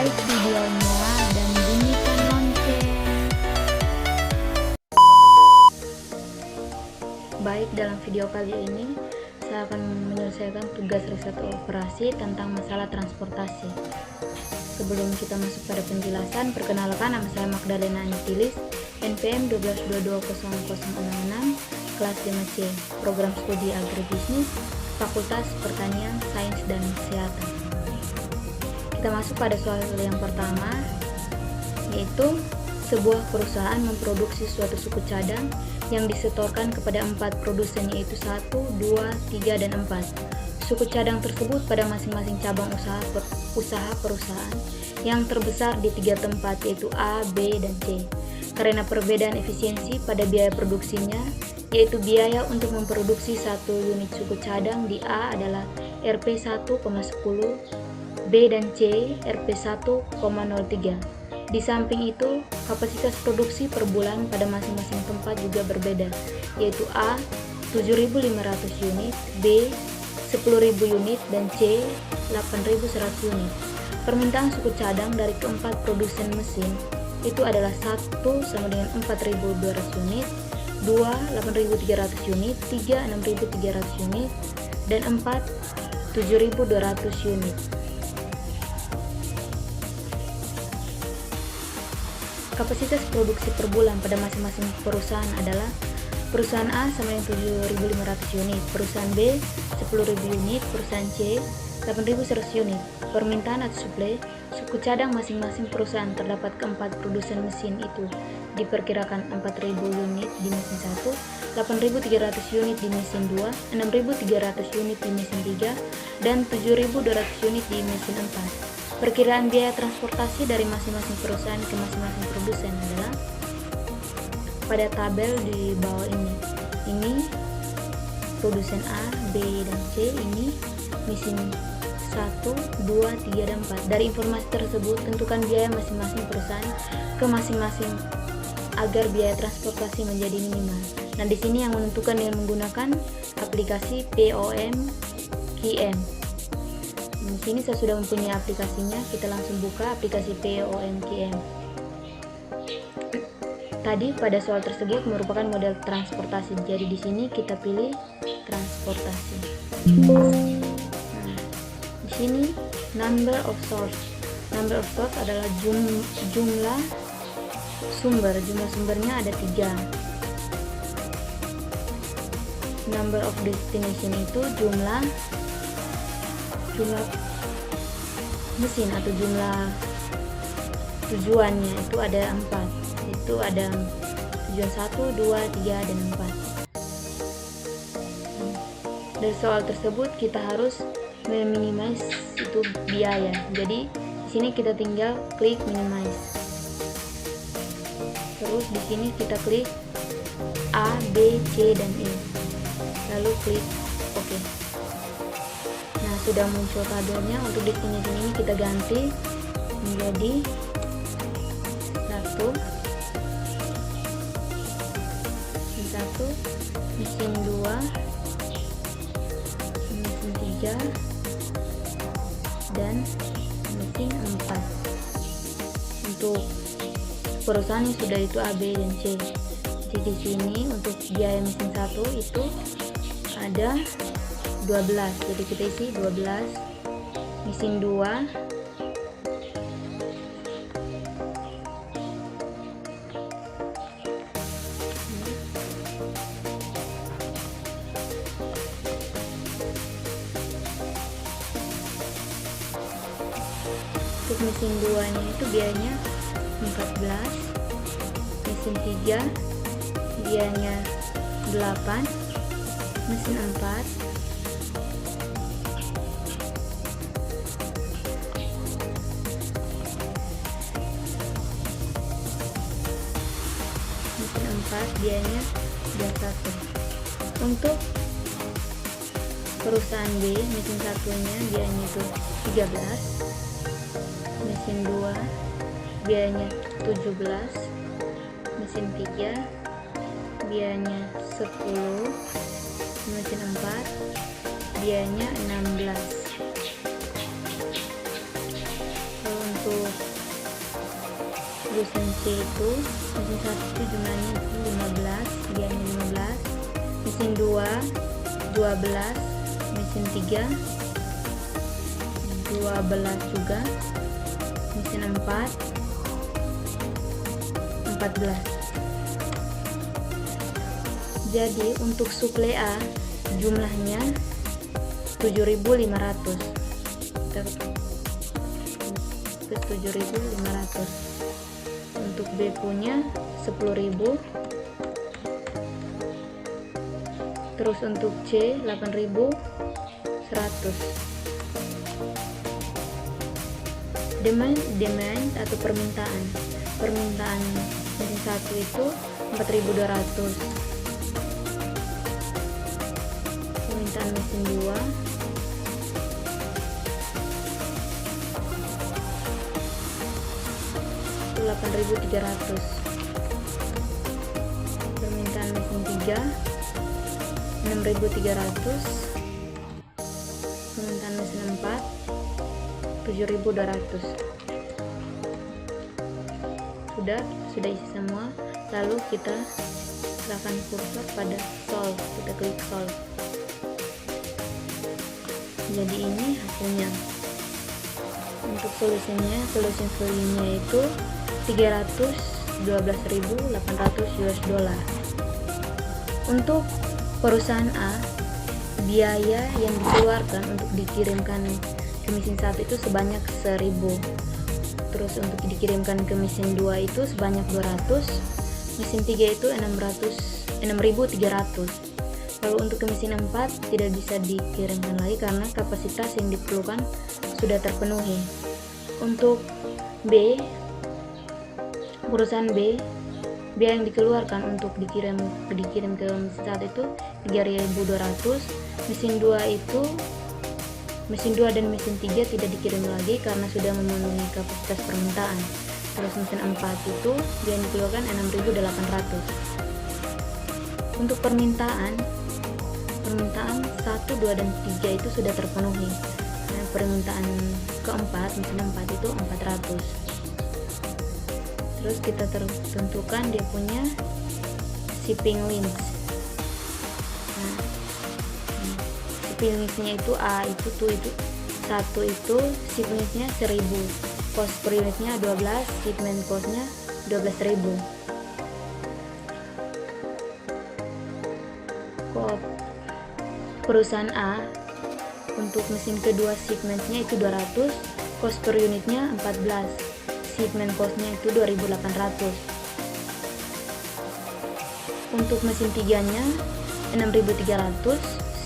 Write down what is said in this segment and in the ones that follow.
like videonya dan bunyikan lonceng. Baik, dalam video kali ini saya akan menyelesaikan tugas riset operasi tentang masalah transportasi. Sebelum kita masuk pada penjelasan, perkenalkan, nama saya Magdalena Anitilis, NPM 122200066, kelas 5C, program studi agribisnis, Fakultas Pertanian, Sains dan Kesehatan. Kita masuk pada soal yang pertama, yaitu sebuah perusahaan memproduksi suatu suku cadang yang disetorkan kepada 4 produsen, yaitu 1, 2, 3, dan 4. Suku cadang tersebut pada masing-masing cabang usaha perusahaan yang terbesar di 3 tempat, yaitu A, B, dan C. Karena perbedaan efisiensi pada biaya produksinya, yaitu biaya untuk memproduksi 1 unit suku cadang di A adalah Rp 1,10, B dan C Rp 1,03. Di samping itu, kapasitas produksi per bulan pada masing-masing tempat juga berbeda, yaitu A 7.500 unit, B 10.000 unit, dan C 8.100 unit. Permintaan suku cadang dari keempat produsen mesin itu adalah 1 sama dengan 4.200 unit, 2 8.300 unit, 3 6.300 unit, dan 4 7.200 unit. Kapasitas produksi per bulan pada masing-masing perusahaan adalah perusahaan A sama dengan 7.500 unit, perusahaan B 10.000 unit, perusahaan C 8.100 unit. Permintaan atau suplai suku cadang masing-masing perusahaan terdapat keempat produsen mesin itu diperkirakan 4.000 unit di mesin 1, 8.300 unit di mesin 2, 6.300 unit di mesin 3, dan 7.200 unit di mesin 4. Perkiraan biaya transportasi dari masing-masing perusahaan ke masing-masing produsen adalah pada tabel di bawah ini. Ini produsen A, B, dan C, ini mesin 1, 2, 3, dan 4. Dari informasi tersebut, tentukan biaya masing-masing perusahaan ke masing-masing agar biaya transportasi menjadi minimal. Nah, di sini yang menentukan dengan menggunakan aplikasi POM-QM. Di sini saya sudah mempunyai aplikasinya. Kita langsung buka aplikasi POM-QM. Tadi pada soal tersebut merupakan model transportasi. Jadi di sini kita pilih transportasi. Nah, di sini number of source. Number of source adalah jumlah sumber. Jumlah sumbernya ada 3. Number of destination itu jumlah mesin atau jumlah tujuannya itu ada 4. Itu ada tujuan 1, 2, 3, dan 4. Dari soal tersebut kita harus minimize itu biaya. Jadi di sini kita tinggal klik minimize. Terus di sini kita klik A, B, C, dan E. Lalu klik OK. Nah, sudah muncul tabelnya. Untuk destination ini kita ganti menjadi 1, mesin 2, mesin 3, dan mesin 4. Untuk perusahaan yang sudah itu A, B, dan C. Jadi di sini untuk biaya mesin 1 itu ada 12. Jadi kita isi 12. Mesin 2 untuk mesin 2 nya itu biayanya 14. Mesin 3 biayanya 8. Mesin 4 biayanya 21. Untuk perusahaan B, mesin 1-nya biayanya itu 13. Mesin 2 biayanya 17. Mesin 3 biayanya 10. Mesin 4 biayanya 16. Untuk solution C itu mesin 1 itu jumlahnya itu 15, biayanya 15, mesin 2 12, mesin 3 12 juga, mesin 4 14. Jadi untuk suplai A jumlahnya 7.500. Terus 7.500. Untuk B punya 10.000. Terus untuk C 8.100. Demand atau permintaan mesin 1 itu 4.200. Permintaan mesin 2 itu 8.300. Permintaan mesin 3 6.300. Permintaan mesin 4 7.200. Sudah isi semua. Lalu kita serahkan kursor pada solve, kita klik solve. Jadi ini hasilnya. Untuk solusinya itu 312.800 US dollar. Untuk perusahaan A, biaya yang dikeluarkan untuk dikirimkan ke mesin 1 itu sebanyak 1.000. Terus untuk dikirimkan ke mesin 2 itu sebanyak 200, mesin 3 itu 6.300. Kalau untuk ke mesin 4 tidak bisa dikirimkan lagi karena kapasitas yang diperlukan sudah terpenuhi. Untuk B, perusahaan B, biaya yang dikeluarkan untuk dikirim ke mesin 1 itu 3.200, mesin 2 dan mesin 3 tidak dikirim lagi karena sudah memenuhi kapasitas permintaan. Terus mesin 4 itu biaya yang dikeluarkan 6.800. Untuk permintaan 1, 2 dan 3 itu sudah terpenuhi. Nah, permintaan keempat mesin 4 itu 400. Terus kita tentukan dia punya shipping links. Shipping linksnya itu A itu 1 itu shipping linksnya 1.000, cost per unitnya 12, shipment costnya 12.000. Perusahaan A untuk mesin kedua shipmentnya itu 200, cost per unitnya 14, shipment costnya itu 2.800. Untuk mesin 3 nya 6.300,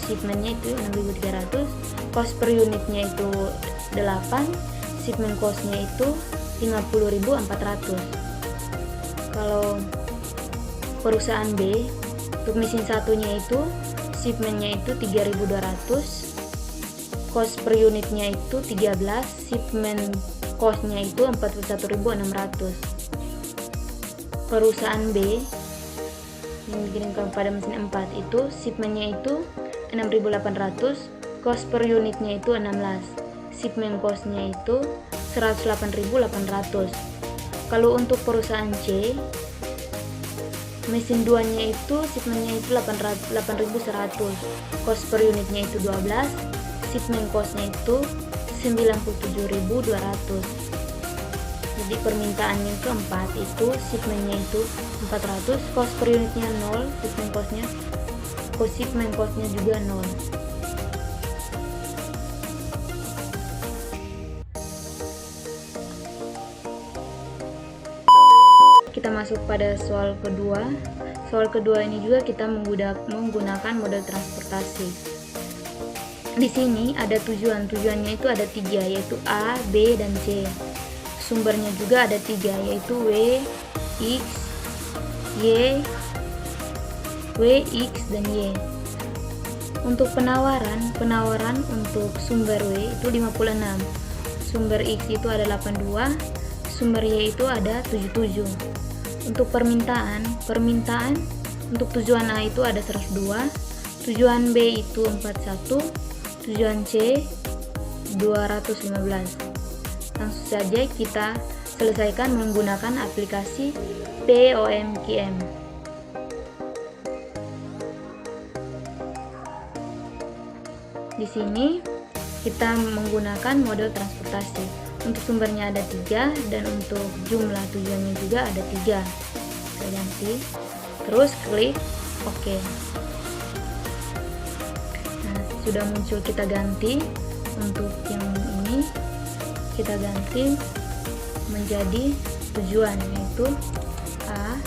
shipmentnya itu 6.300, cost per unitnya itu 8, shipment costnya itu 50.400. Kalau perusahaan B untuk mesin satunya itu shipmentnya itu 3.200, cost per unitnya itu 13, shipment costnya itu 41.600. Perusahaan B yang dikirimkan pada mesin 4 itu shipmentnya itu 6.800, cost per unitnya itu 16, shipment costnya itu 108.800. Kalau untuk perusahaan C, mesin 2 nya itu shipmentnya itu 8.100, cost per unitnya itu 12, shipment costnya itu 97.200. Jadi permintaan yang keempat itu shipmentnya itu 400, cost per unitnya 0, shipment costnya juga 0. Kita masuk pada soal kedua. Soal kedua ini juga kita menggunakan model transportasi. Di sini ada tujuannya itu ada 3, yaitu A, B, dan C. Sumbernya juga ada 3, yaitu W, X, Y, dan Y. Untuk penawaran untuk sumber W itu 56, sumber X itu ada 82, sumber Y itu ada 77. Untuk permintaan untuk tujuan A itu ada 102, tujuan B itu 41, tujuan C 215. Langsung saja kita selesaikan menggunakan aplikasi POMQM. Di sini kita menggunakan model transportasi. Untuk sumbernya ada 3 dan untuk jumlah tujuannya juga ada 3. Saya ganti, terus klik OK. Nah, sudah muncul, kita ganti. Untuk yang ini kita ganti menjadi tujuan, yaitu A,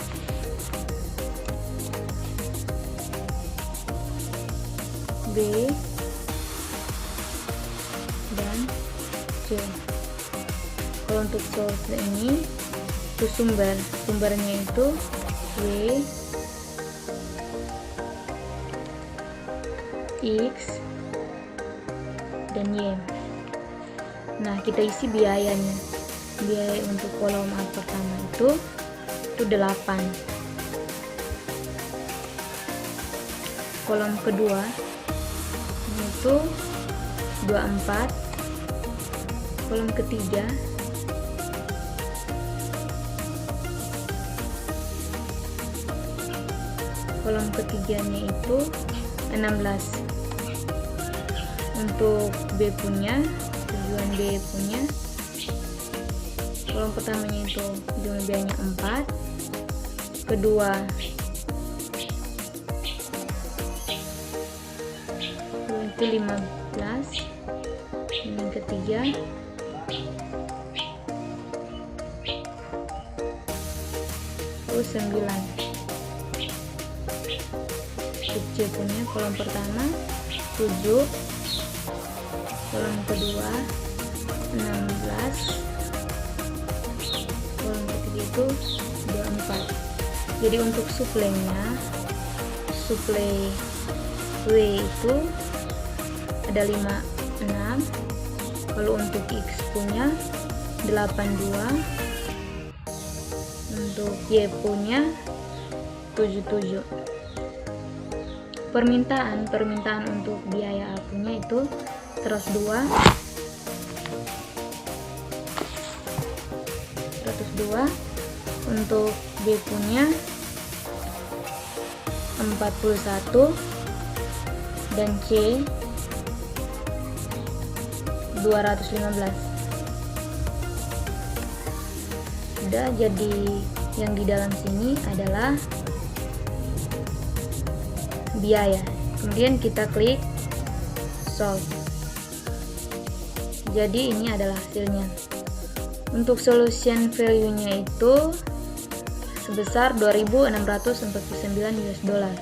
B, dan C. Kalau untuk source ini itu sumbernya itu W, X, dan Y. Nah, kita isi biayanya. Biaya untuk kolom A pertama itu 8. Kolom kedua itu 24. Kolom ketiga ketiganya itu 16. Untuk B punya, tujuan B punya, kolom pertamanya itu jumlah biayanya 4, kedua itu 15, yang ketiga itu 9. C punya kolom pertama 7, kolom kedua 16, kolom ketiga itu 24. Jadi untuk suplainya, suplai W itu ada 56. Kalau untuk X punya 82, untuk Y punya 77. Permintaan untuk biaya A punya itu 102, untuk B punya 41, dan C 215. Sudah, jadi yang di dalam sini adalah biaya. Kemudian kita klik solve. Jadi ini adalah hasilnya. Untuk solution value-nya itu sebesar 2.649 US dollar.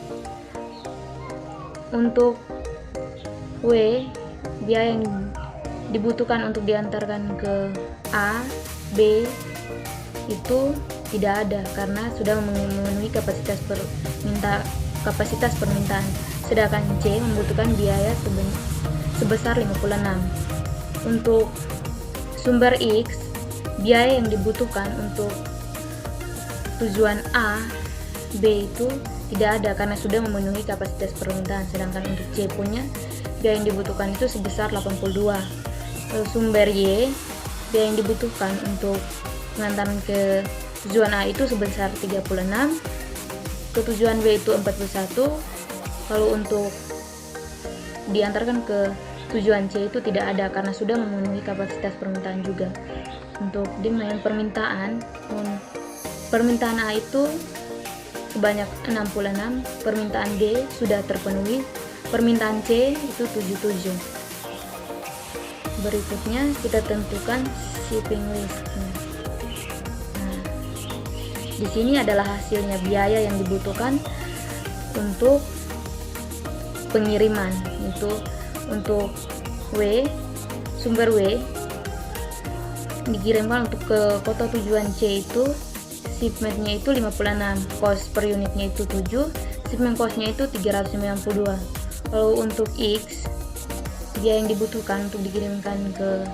Untuk W, biaya yang dibutuhkan untuk diantarkan ke A, B itu tidak ada karena sudah memenuhi kapasitas permintaan. Sedangkan C membutuhkan biaya sebesar 56. Untuk sumber X, biaya yang dibutuhkan untuk tujuan A, B itu tidak ada karena sudah memenuhi kapasitas permintaan. Sedangkan untuk C punya, biaya yang dibutuhkan itu sebesar 82. Sumber Y, biaya yang dibutuhkan untuk pengantaran ke tujuan A itu sebesar 36, ke tujuan B itu 41. Kalau untuk diantarkan ke tujuan C itu tidak ada karena sudah memenuhi kapasitas permintaan juga. Untuk demand permintaan A itu sebanyak 66, permintaan D sudah terpenuhi, permintaan C itu 77. Berikutnya kita tentukan shipping list. Nah, di sini adalah hasilnya biaya yang dibutuhkan untuk pengiriman. Itu untuk W, sumber W dikirimkan untuk ke kota tujuan C itu shipmentnya itu 56, cost per unitnya itu 7, shipment costnya itu 392. Kalau untuk X, biaya yang dibutuhkan untuk dikirimkan ke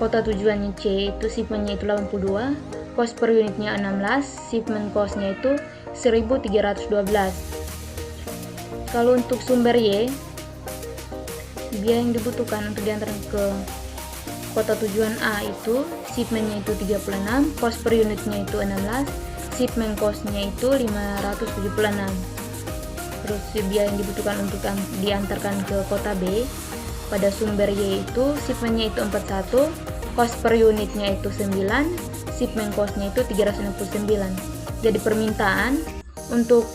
kota tujuannya C itu shipmentnya itu 82, cost per unitnya 16, shipment costnya itu 1312. Kalau untuk sumber Y, biaya yang dibutuhkan untuk diantarkan ke kota tujuan A itu shipmentnya itu 36, cost per unitnya itu 16, shipment costnya itu 576. Terus biaya yang dibutuhkan untuk diantarkan ke kota B pada sumber Y itu shipmentnya itu 41, cost per unitnya itu 9, shipment costnya itu 369. Jadi permintaan untuk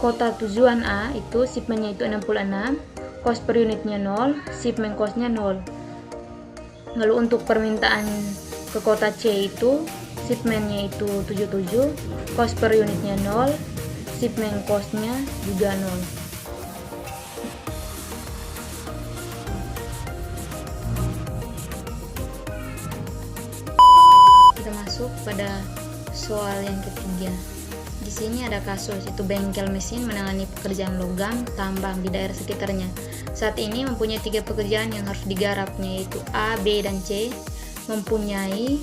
kota tujuan A itu shipmentnya itu 66, cost per unitnya 0, shipment costnya 0. Lalu untuk permintaan ke kota C itu shipmentnya itu 77, cost per unitnya 0, shipment costnya juga 0. Kita masuk pada soal yang ketiga. Di sini ada kasus, itu bengkel mesin menangani pekerjaan logam tambang di daerah sekitarnya. Saat ini mempunyai 3 pekerjaan yang harus digarapnya, yaitu A, B, dan C. Mempunyai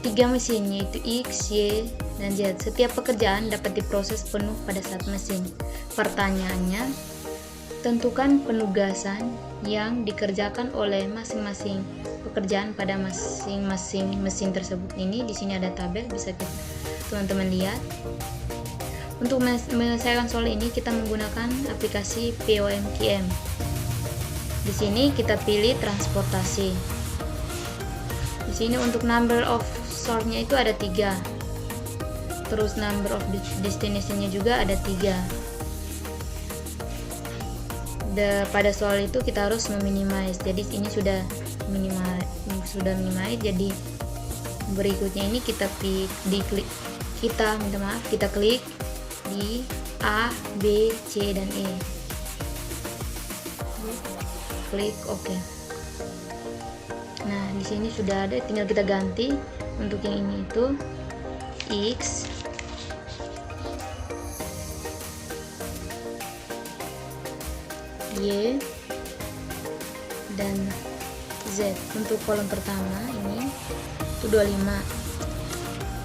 3 mesin, yaitu X, Y, dan Z. Setiap pekerjaan dapat diproses penuh pada saat mesin. Pertanyaannya, tentukan penugasan yang dikerjakan oleh masing-masing pekerjaan pada masing-masing mesin tersebut. Ini di sini ada tabel, bisa teman-teman lihat. Untuk menyelesaikan soal ini kita menggunakan aplikasi POMQM. Di sini kita pilih transportasi. Di sini untuk number of source-nya itu ada 3. Terus number of destination-nya juga ada 3. Pada soal itu kita harus meminimize. Jadi ini sudah minimize. Jadi berikutnya ini kita klik di A, B, C, dan E. Klik OK. Nah, di sini sudah ada, tinggal kita ganti. Untuk yang ini itu X, Y, dan Z. Untuk kolom pertama ini itu 25,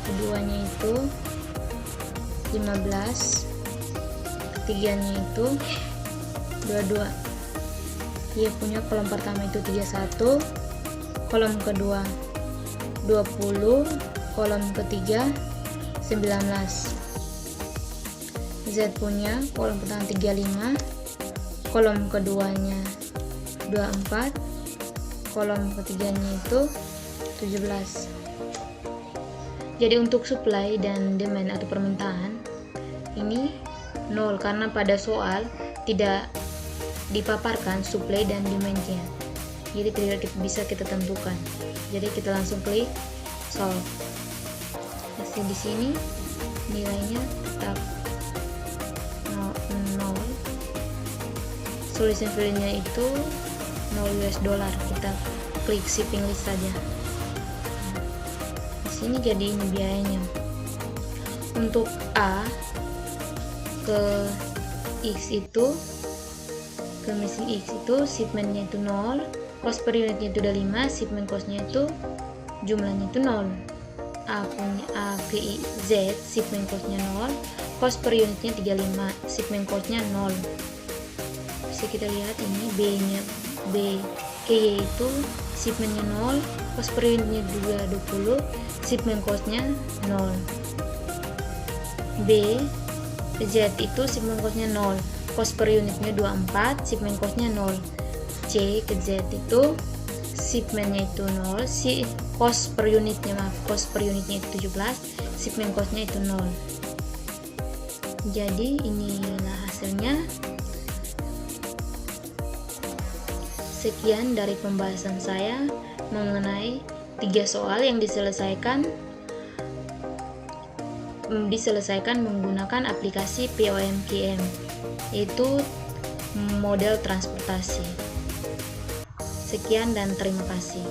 keduanya itu 15, ketiganya itu 22. Y punya kolom pertama itu 31, kolom kedua 20, kolom ketiga 19. Z punya kolom pertama 35, kolom keduanya 24, kolom ketiganya itu 17. Jadi untuk supply dan demand atau permintaan ini 0 karena pada soal tidak dipaparkan supply dan demand-nya. Jadi tidak bisa kita tentukan. Jadi kita langsung klik solve. Hasil di sini nilainya tetap 0. Solution value-nya itu $0. Kita klik shipping list saja. Ini jadi ini biayanya. Untuk A ke X itu, ke mesin X itu shipmentnya itu 0, cost per unitnya itu udah 5, shipment costnya itu jumlahnya itu 0. A ke Z shipment costnya 0, cost per unitnya 35, shipment costnya 0. Bisa kita lihat ini B ke Y itu shipmentnya 0, cost per unitnya juga 20, shipment costnya 0. B ke Z itu shipment costnya 0, cost per unitnya 24, shipment costnya 0. C ke Z itu shipmentnya itu 0, cost per unitnya itu 17, shipment costnya itu 0. Jadi inilah hasilnya. Sekian dari pembahasan saya mengenai 3 soal yang diselesaikan menggunakan aplikasi POMQM, yaitu model transportasi. Sekian dan terima kasih.